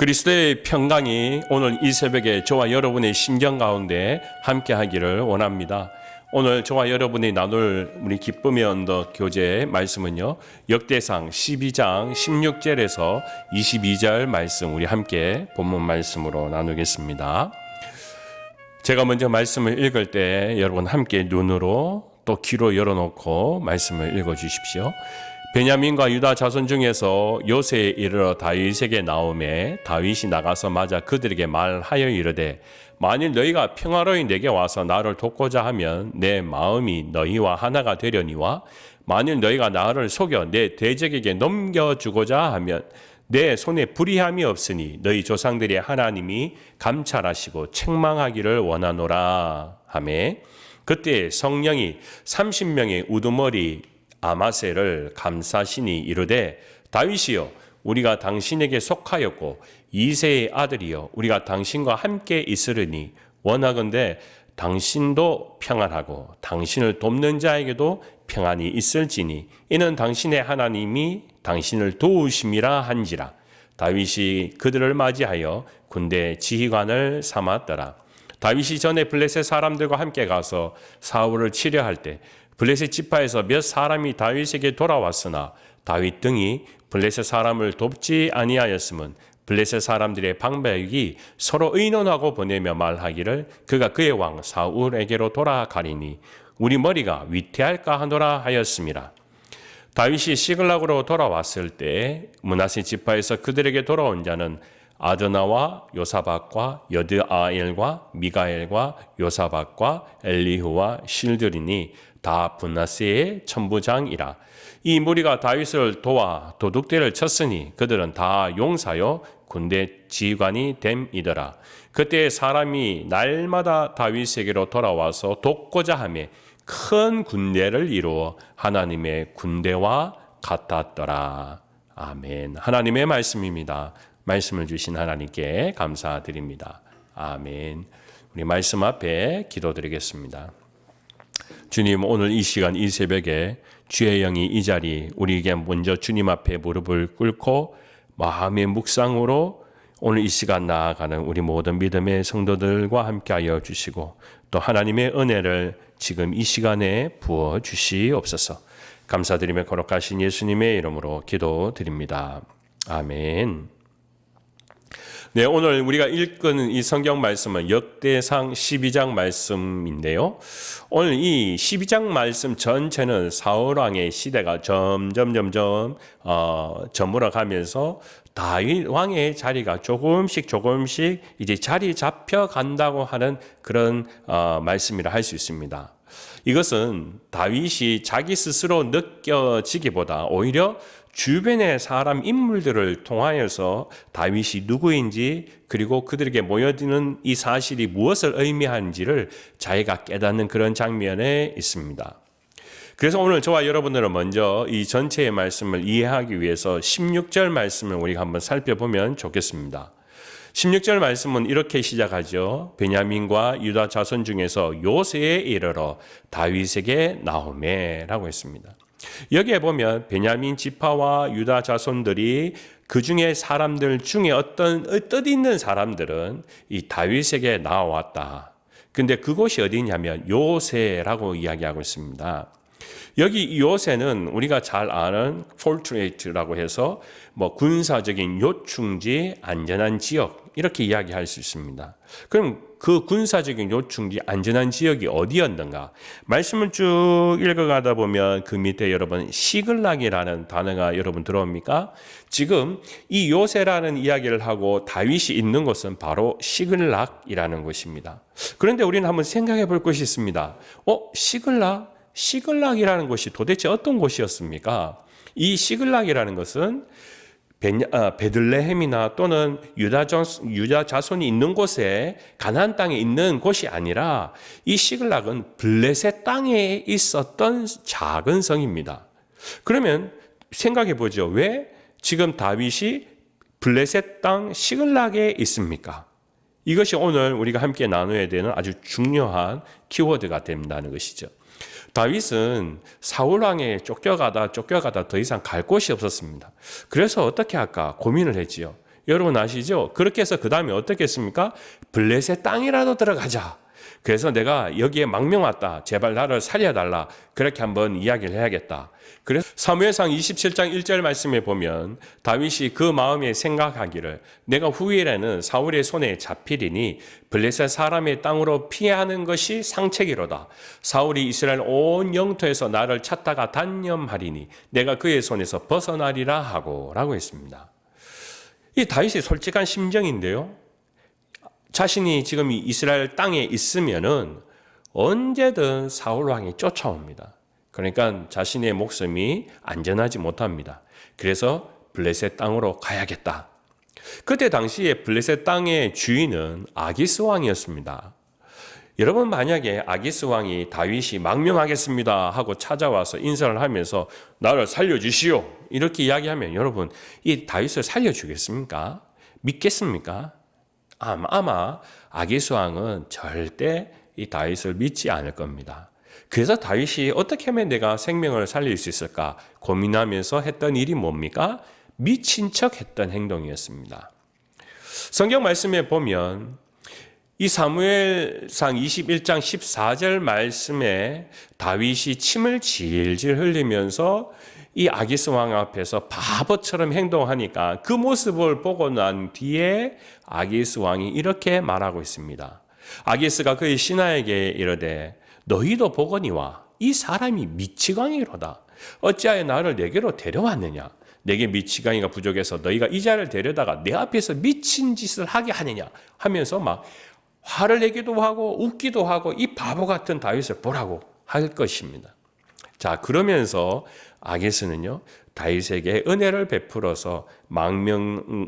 그리스도의 평강이 오늘 이 새벽에 저와 여러분의 심경 가운데 함께 하기를 원합니다. 오늘 저와 여러분이 나눌 우리 기쁨의 언덕 교제의 말씀은요, 역대상 12장 16절에서 22절 말씀 우리 함께 본문 말씀으로 나누겠습니다. 제가 먼저 말씀을 읽을 때 여러분 함께 눈으로 또 귀로 열어놓고 말씀을 읽어주십시오. 베냐민과 유다 자손 중에서 요새에 이르러 다윗에게 나오매 다윗이 나가서 맞아 그들에게 말하여 이르되 만일 너희가 평화로이 내게 와서 나를 돕고자 하면 내 마음이 너희와 하나가 되려니와 만일 너희가 나를 속여 내 대적에게 넘겨주고자 하면 내 손에 불의함이 없으니 너희 조상들의 하나님이 감찰하시고 책망하기를 원하노라 하매 그때 성령이 30명의 우두머리 아마새를 감사시니 이르되 다윗이여 우리가 당신에게 속하였고 이새의 아들이여 우리가 당신과 함께 있으리니 원하건대 당신도 평안하고 당신을 돕는 자에게도 평안이 있을지니 이는 당신의 하나님이 당신을 도우심이라 한지라. 다윗이 그들을 맞이하여 군대 지휘관을 삼았더라. 다윗이 전에 블레셋 사람들과 함께 가서 사울을 치려할 때 블레셋 지파에서 몇 사람이 다윗에게 돌아왔으나 다윗 등이 블레셋 사람을 돕지 아니하였음은 블레셋 사람들의 방백이 서로 의논하고 보내며 말하기를 그가 그의 왕 사울에게로 돌아가리니 우리 머리가 위태할까 하노라 하였음이라. 다윗이 시글락으로 돌아왔을 때 므낫세 지파에서 그들에게 돌아온 자는 아드나와 요사박과 여드아엘과 미가엘과 요사박과 엘리후와 실들이니 다 므낫세의 천부장이라. 이 무리가 다윗을 도와 도둑들을 쳤으니 그들은 다 용사요 군대 지휘관이 됨이더라. 그때 사람이 날마다 다윗에게로 돌아와서 돕고자 하며 큰 군대를 이루어 하나님의 군대와 같았더라. 아멘. 하나님의 말씀입니다. 말씀을 주신 하나님께 감사드립니다. 아멘. 우리 말씀 앞에 기도드리겠습니다. 주님, 오늘 이 시간 이 새벽에 주의 영이 이 자리 우리에게 먼저 주님 앞에 무릎을 꿇고 마음의 묵상으로 오늘 이 시간 나아가는 우리 모든 믿음의 성도들과 함께하여 주시고 또 하나님의 은혜를 지금 이 시간에 부어 주시옵소서. 감사드리며 거룩하신 예수님의 이름으로 기도드립니다. 아멘. 네, 오늘 우리가 읽은 이 성경 말씀은 역대상 12장 말씀인데요. 오늘 이 12장 말씀 전체는 사울 왕의 시대가 점점 저물어가면서 다윗 왕의 자리가 조금씩 이제 자리 잡혀 간다고 하는 그런 말씀이라 할 수 있습니다. 이것은 다윗이 자기 스스로 느껴지기보다 오히려 주변의 사람 인물들을 통하여서 다윗이 누구인지 그리고 그들에게 모여드는 이 사실이 무엇을 의미하는지를 자기가 깨닫는 그런 장면에 있습니다. 그래서 오늘 저와 여러분들은 먼저 이 전체의 말씀을 이해하기 위해서 16절 말씀을 우리가 한번 살펴보면 좋겠습니다. 16절 말씀은 이렇게 시작하죠. 베냐민과 유다 자손 중에서 요새에 이르러 다윗에게 나오매라고 했습니다. 여기에 보면 베냐민 지파와 유다 자손들이 그 중에 사람들 중에 어떤 뜻있는 사람들은 이 다윗에게 나왔다. 근데 그곳이 어디냐면 요새라고 이야기하고 있습니다. 여기 요새는 우리가 잘 아는 폴트레이트라고 해서 군사적인 요충지, 안전한 지역 이렇게 이야기할 수 있습니다. 그럼 그 군사적인 요충지, 안전한 지역이 어디였는가? 말씀을 쭉 읽어가다 보면 그 밑에 여러분 시글락이라는 단어가 여러분 들어옵니까? 지금 이 요새라는 이야기를 하고 다윗이 있는 곳은 바로 시글락이라는 곳입니다. 그런데 우리는 한번 생각해 볼 것이 있습니다. 시글락? 시글락이라는 곳이 도대체 어떤 곳이었습니까? 이 시글락이라는 것은 베들레헴이나 또는 유다 자손이 있는 곳에 가나안 땅에 있는 곳이 아니라 이 시글락은 블레셋 땅에 있었던 작은 성입니다. 그러면 생각해 보죠. 왜 지금 다윗이 블레셋 땅 시글락에 있습니까? 이것이 오늘 우리가 함께 나눠야 되는 아주 중요한 키워드가 된다는 것이죠. 다윗은 사울 왕에 쫓겨가다 더 이상 갈 곳이 없었습니다. 그래서 어떻게 할까 고민을 했지요. 여러분 아시죠? 그렇게 해서 그 다음에 어떻게 했습니까? 블레셋 땅이라도 들어가자. 그래서 내가 여기에 망명 왔다. 제발 나를 살려달라. 그렇게 한번 이야기를 해야겠다. 그래서 사무엘상 27장 1절 말씀에 보면 다윗이 그 마음에 생각하기를 내가 후일에는 사울의 손에 잡히리니 블레셋 사람의 땅으로 피하는 것이 상책이로다. 사울이 이스라엘 온 영토에서 나를 찾다가 단념하리니 내가 그의 손에서 벗어나리라 하고 라고 했습니다. 이 다윗의 솔직한 심정인데요. 자신이 지금 이스라엘 땅에 있으면은 언제든 사울 왕이 쫓아옵니다. 그러니까 자신의 목숨이 안전하지 못합니다. 그래서 블레셋 땅으로 가야겠다. 그때 당시에 블레셋 땅의 주인은 아기스 왕이었습니다. 여러분 만약에 아기스 왕이 다윗이 망명하겠습니다 하고 찾아와서 인사를 하면서 나를 살려주시오 이렇게 이야기하면 여러분 이 다윗을 살려주겠습니까? 믿겠습니까? 아마 아기스 왕은 절대 이 다윗을 믿지 않을 겁니다. 그래서 다윗이 어떻게 하면 내가 생명을 살릴 수 있을까 고민하면서 했던 일이 뭡니까? 미친 척 했던 행동이었습니다. 성경 말씀에 보면 이 사무엘상 21장 14절 말씀에 다윗이 침을 질질 흘리면서 이 아기스 왕 앞에서 바보처럼 행동하니까 그 모습을 보고 난 뒤에 아기스 왕이 이렇게 말하고 있습니다. 아기스가 그의 신하에게 이르되 너희도 보거니와 이 사람이 미치광이로다. 어찌하여 나를 내게로 데려왔느냐? 내게 미치광이가 부족해서 너희가 이 자를 데려다가 내 앞에서 미친 짓을 하게 하느냐? 하면서 막 화를 내기도 하고 웃기도 하고 이 바보 같은 다윗을 보라고 할 것입니다. 자, 그러면서 아기스는요 다윗에게 은혜를 베풀어서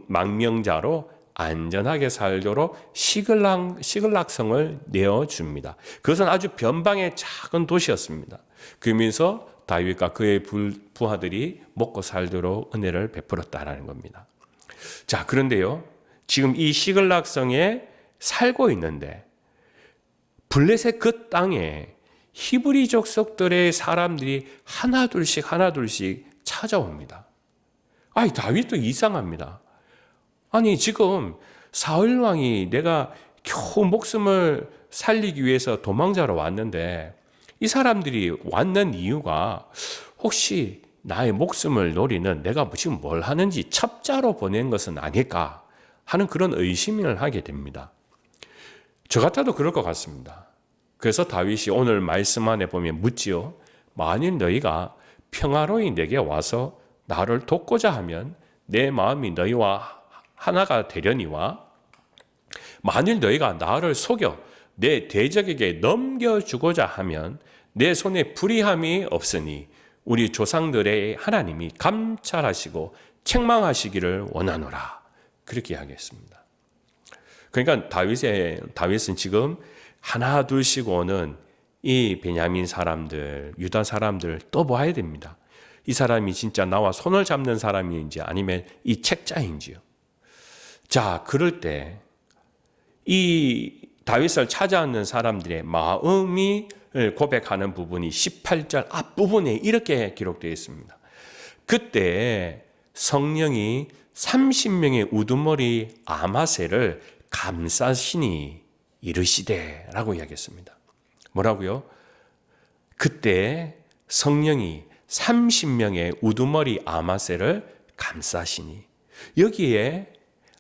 망명자로 안전하게 살도록 시글락성을 내어줍니다. 그것은 아주 변방의 작은 도시였습니다. 그러면서 다윗과 그의 부하들이 먹고 살도록 은혜를 베풀었다라는 겁니다. 자, 그런데요 지금 이 시글락성에 살고 있는데 블레셋 그 땅에 히브리 족속들의 사람들이 하나둘씩 찾아옵니다. 아니 다윗도 이상합니다. 아니 지금 사울 왕이 내가 겨우 목숨을 살리기 위해서 도망자로 왔는데 이 사람들이 왔는 이유가 혹시 나의 목숨을 노리는 내가 지금 뭘 하는지 첩자로 보낸 것은 아닐까 하는 그런 의심을 하게 됩니다. 저 같아도 그럴 것 같습니다. 그래서 다윗이 오늘 말씀 안에 보면 묻지요. 만일 너희가 평화로이 내게 와서 나를 돕고자 하면 내 마음이 너희와 하나가 되려니와 만일 너희가 나를 속여 내 대적에게 넘겨주고자 하면 내 손에 불의함이 없으니 우리 조상들의 하나님이 감찰하시고 책망하시기를 원하노라. 그렇게 이야기했습니다. 그러니까 다윗은 지금 하나 둘씩 오는 이 베냐민 사람들, 유다 사람들 또 봐야 됩니다. 이 사람이 진짜 나와 손을 잡는 사람인지 아니면 이 책자인지요. 자, 그럴 때 이 다윗을 찾아오는 사람들의 마음이 고백하는 부분이 18절 앞부분에 이렇게 기록되어 있습니다. 그때 성령이 30명의 우두머리 아마새를 감싸시니 이르시되 라고 이야기했습니다. 뭐라고요? 그때 성령이 30명의 우두머리 아마새를 감싸시니 여기에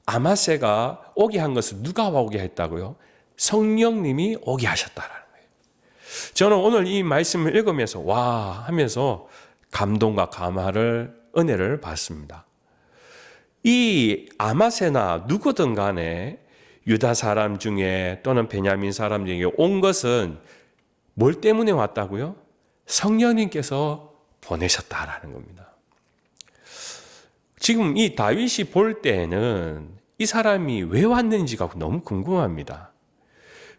아마새가 오게 한 것은 누가 오게 했다고요? 성령님이 오게 하셨다라는 거예요. 저는 오늘 이 말씀을 읽으면서 와 하면서 감동과 감화를 은혜를 받습니다. 이 아마새나 누구든 간에 유다 사람 중에 또는 베냐민 사람 중에 온 것은 뭘 때문에 왔다고요? 성령님께서 보내셨다라는 겁니다. 지금 이 다윗이 볼 때에는 이 사람이 왜 왔는지가 너무 궁금합니다.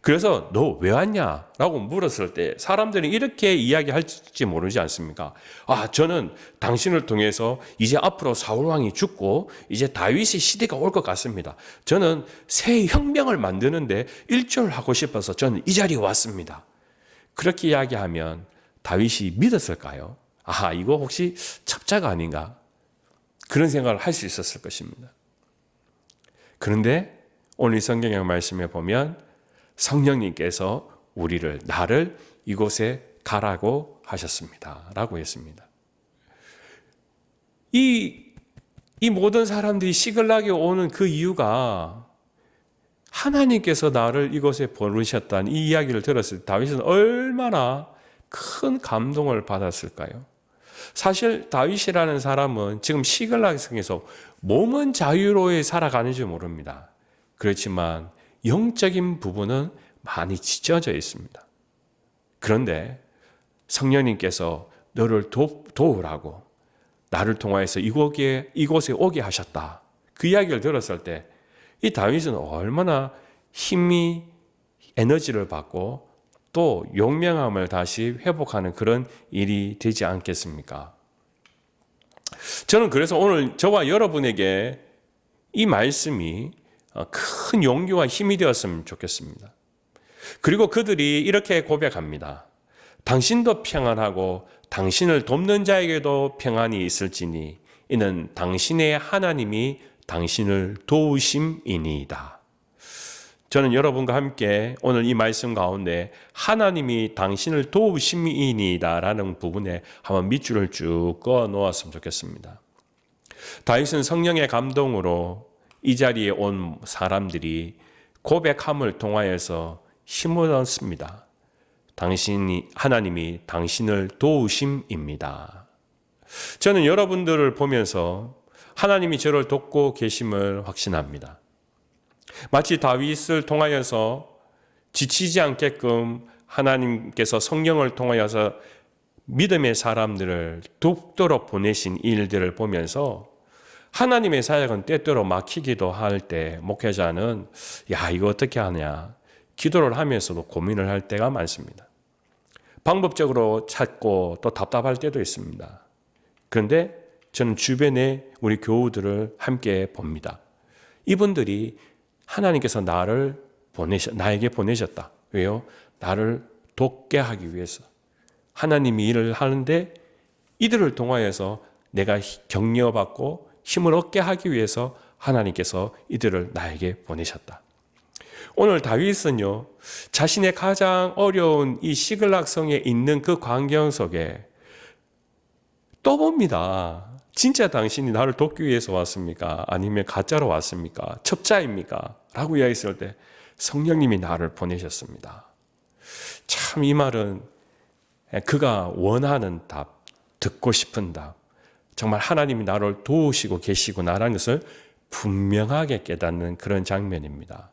그래서 너 왜 왔냐라고 물었을 때 사람들이 이렇게 이야기할지 모르지 않습니까? 아, 저는 당신을 통해서 이제 앞으로 사울왕이 죽고 이제 다윗의 시대가 올 것 같습니다. 저는 새 혁명을 만드는데 일조하고 싶어서 저는 이 자리에 왔습니다. 그렇게 이야기하면 다윗이 믿었을까요? 아, 이거 혹시 첩자가 아닌가? 그런 생각을 할 수 있었을 것입니다. 그런데 오늘 이 성경의 말씀에 보면 성령님께서 나를 이곳에 가라고 하셨습니다. 라고 했습니다. 이 모든 사람들이 시글락에 오는 그 이유가 하나님께서 나를 이곳에 보내셨다는 이 이야기를 들었을 때 다윗은 얼마나 큰 감동을 받았을까요? 사실 다윗이라는 사람은 지금 시글락 성에서 몸은 자유로이 살아가는지 모릅니다. 그렇지만 영적인 부분은 많이 찢어져 있습니다. 그런데 성령님께서 너를 도우라고 나를 통하여서 이곳에 오게 하셨다. 그 이야기를 들었을 때 이 다윗은 얼마나 힘이 에너지를 받고 또 용맹함을 다시 회복하는 그런 일이 되지 않겠습니까? 저는 그래서 오늘 저와 여러분에게 이 말씀이 큰 용기와 힘이 되었으면 좋겠습니다. 그리고 그들이 이렇게 고백합니다. 당신도 평안하고 당신을 돕는 자에게도 평안이 있을지니 이는 당신의 하나님이 당신을 도우심이니이다. 저는 여러분과 함께 오늘 이 말씀 가운데 하나님이 당신을 도우심이니이다 라는 부분에 한번 밑줄을 쭉 그어 놓았으면 좋겠습니다. 다윗은 성령의 감동으로 이 자리에 온 사람들이 고백함을 통하여서 힘을 얻습니다. 하나님이 당신을 도우심입니다. 저는 여러분들을 보면서 하나님이 저를 돕고 계심을 확신합니다. 마치 다윗을 통하여서 지치지 않게끔 하나님께서 성령을 통하여서 믿음의 사람들을 돕도록 보내신 일들을 보면서 하나님의 사역은 때때로 막히기도 할 때 목회자는 이거 어떻게 하냐 기도를 하면서도 고민을 할 때가 많습니다. 방법적으로 찾고 또 답답할 때도 있습니다. 그런데 저는 주변에 우리 교우들을 함께 봅니다. 이분들이 하나님께서 나에게 보내셨다. 왜요? 나를 돕게 하기 위해서. 하나님이 일을 하는데 이들을 통하여서 내가 격려받고 힘을 얻게 하기 위해서 하나님께서 이들을 나에게 보내셨다. 오늘 다윗은요, 자신의 가장 어려운 이 시글락성에 있는 그 광경 속에 또 봅니다. 진짜 당신이 나를 돕기 위해서 왔습니까? 아니면 가짜로 왔습니까? 첩자입니까? 라고 이야기했을 때 성령님이 나를 보내셨습니다. 참 이 말은 그가 원하는 답, 듣고 싶은 답, 정말 하나님이 나를 도우시고 계시구나라는 것을 분명하게 깨닫는 그런 장면입니다.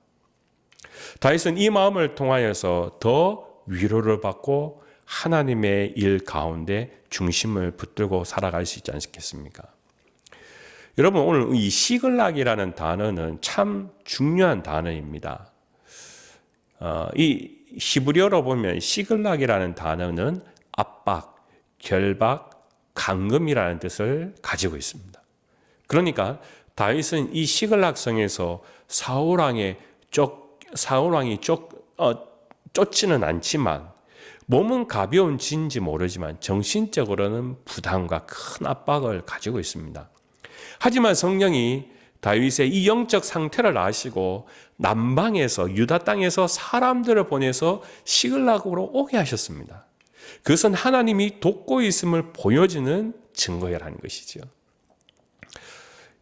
다윗은 이 마음을 통하여서 더 위로를 받고 하나님의 일 가운데 중심을 붙들고 살아갈 수 있지 않겠습니까? 여러분, 오늘 이 시글락이라는 단어는 참 중요한 단어입니다. 이 히브리어로 보면 시글락이라는 단어는 압박, 결박, 감금이라는 뜻을 가지고 있습니다. 그러니까 다윗은 이 시글락성에서 사울왕이 쫓지는 않지만 몸은 가벼운 진지 모르지만 정신적으로는 부담과 큰 압박을 가지고 있습니다. 하지만 성령이 다윗의 이 영적 상태를 아시고 남방에서 유다 땅에서 사람들을 보내서 시글락으로 오게 하셨습니다. 그것은 하나님이 돕고 있음을 보여주는 증거라는 것이죠.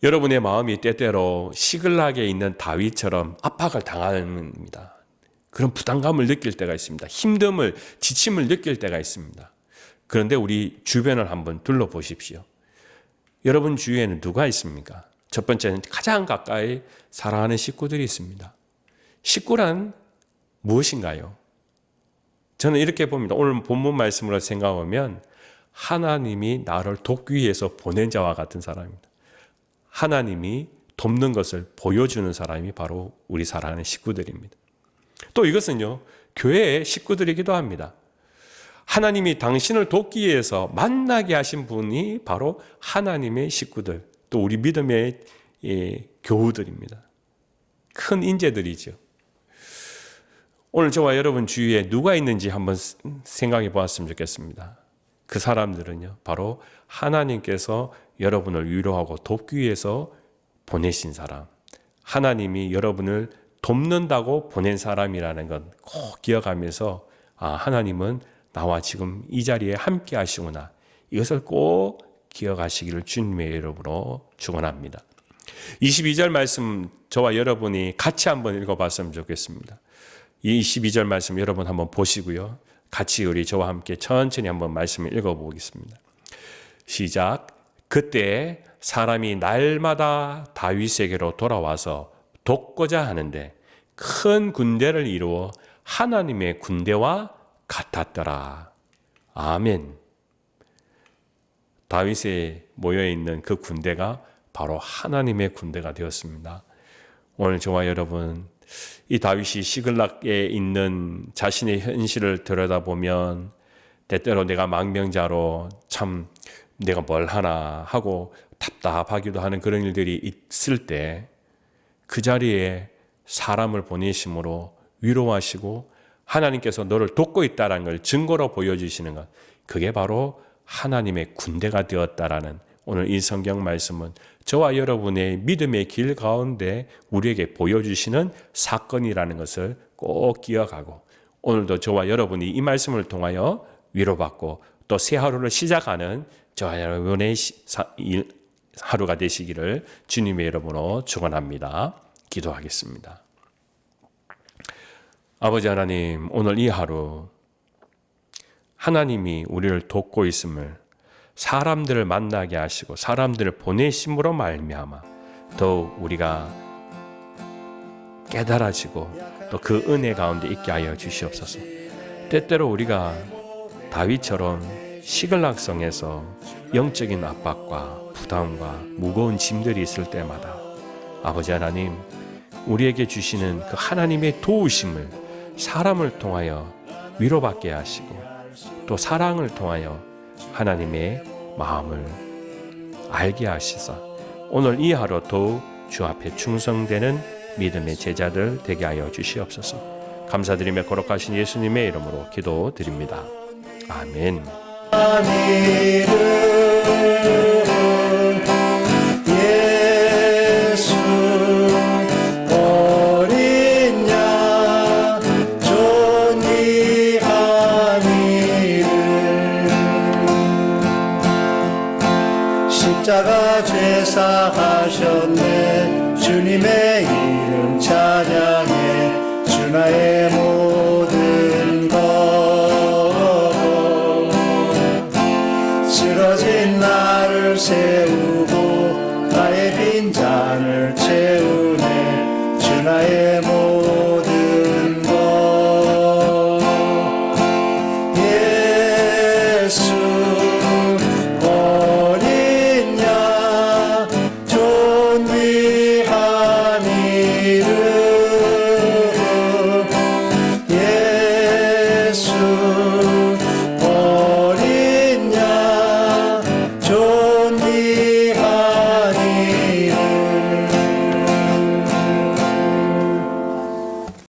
여러분의 마음이 때때로 시글락에 있는 다윗처럼 압박을 당합니다. 그런 부담감을 느낄 때가 있습니다. 힘듦을, 지침을 느낄 때가 있습니다. 그런데 우리 주변을 한번 둘러보십시오. 여러분 주위에는 누가 있습니까? 첫 번째는 가장 가까이 사랑하는 식구들이 있습니다. 식구란 무엇인가요? 저는 이렇게 봅니다. 오늘 본문 말씀으로 생각하면 하나님이 나를 돕기 위해서 보낸 자와 같은 사람입니다. 하나님이 돕는 것을 보여주는 사람이 바로 우리 사랑하는 식구들입니다. 또 이것은요, 교회의 식구들이기도 합니다. 하나님이 당신을 돕기 위해서 만나게 하신 분이 바로 하나님의 식구들, 또 우리 믿음의 교우들입니다. 큰 인재들이죠. 오늘 저와 여러분 주위에 누가 있는지 한번 생각해 보았으면 좋겠습니다. 그 사람들은요, 바로 하나님께서 여러분을 위로하고 돕기 위해서 보내신 사람, 하나님이 여러분을 돕는다고 보낸 사람이라는 것 꼭 기억하면서 하나님은 나와 지금 이 자리에 함께 하시구나. 이것을 꼭 기억하시기를 주님의 이름으로 축원합니다. 22절 말씀 저와 여러분이 같이 한번 읽어봤으면 좋겠습니다. 이 22절 말씀 여러분 한번 보시고요. 같이 우리 저와 함께 천천히 한번 말씀을 읽어보겠습니다. 시작. 그때 사람이 날마다 다윗에게로 돌아와서 돕고자 하는데 큰 군대를 이루어 하나님의 군대와 같았더라. 아멘. 다윗에 모여있는 그 군대가 바로 하나님의 군대가 되었습니다. 오늘 저와 여러분, 이 다윗이 시글락에 있는 자신의 현실을 들여다보면 때때로 내가 망명자로 참 내가 뭘 하나 하고 답답하기도 하는 그런 일들이 있을 때 그 자리에 사람을 보내심으로 위로하시고 하나님께서 너를 돕고 있다는 걸 증거로 보여주시는 것, 그게 바로 하나님의 군대가 되었다라는 오늘 이 성경 말씀은 저와 여러분의 믿음의 길 가운데 우리에게 보여주시는 사건이라는 것을 꼭 기억하고 오늘도 저와 여러분이 이 말씀을 통하여 위로받고 또 새 하루를 시작하는 저와 여러분의 하루가 되시기를 주님의 이름으로 축원합니다. 기도하겠습니다. 아버지 하나님, 오늘 이 하루 하나님이 우리를 돕고 있음을 사람들을 만나게 하시고 사람들을 보내심으로 말미암아 더욱 우리가 깨달아지고 또 그 은혜 가운데 있게 하여 주시옵소서. 때때로 우리가 다윗처럼 시글락성에서 영적인 압박과 부담과 무거운 짐들이 있을 때마다 아버지 하나님, 우리에게 주시는 그 하나님의 도우심을 사람을 통하여 위로받게 하시고 또 사랑을 통하여 하나님의 마음을 알게 하시사 오늘 이 하루 더욱 주 앞에 충성되는 믿음의 제자들 되게 하여 주시옵소서. 감사드리며 거룩하신 예수님의 이름으로 기도드립니다. 아멘. 예수 어린 양 존귀하니를 십자가 죄사하셨네. 주님의 이름 찬양해. 주 나의 모든 것 쓰러진 나를 세우고 나의 빈잔을 채우네. 주 나의 모든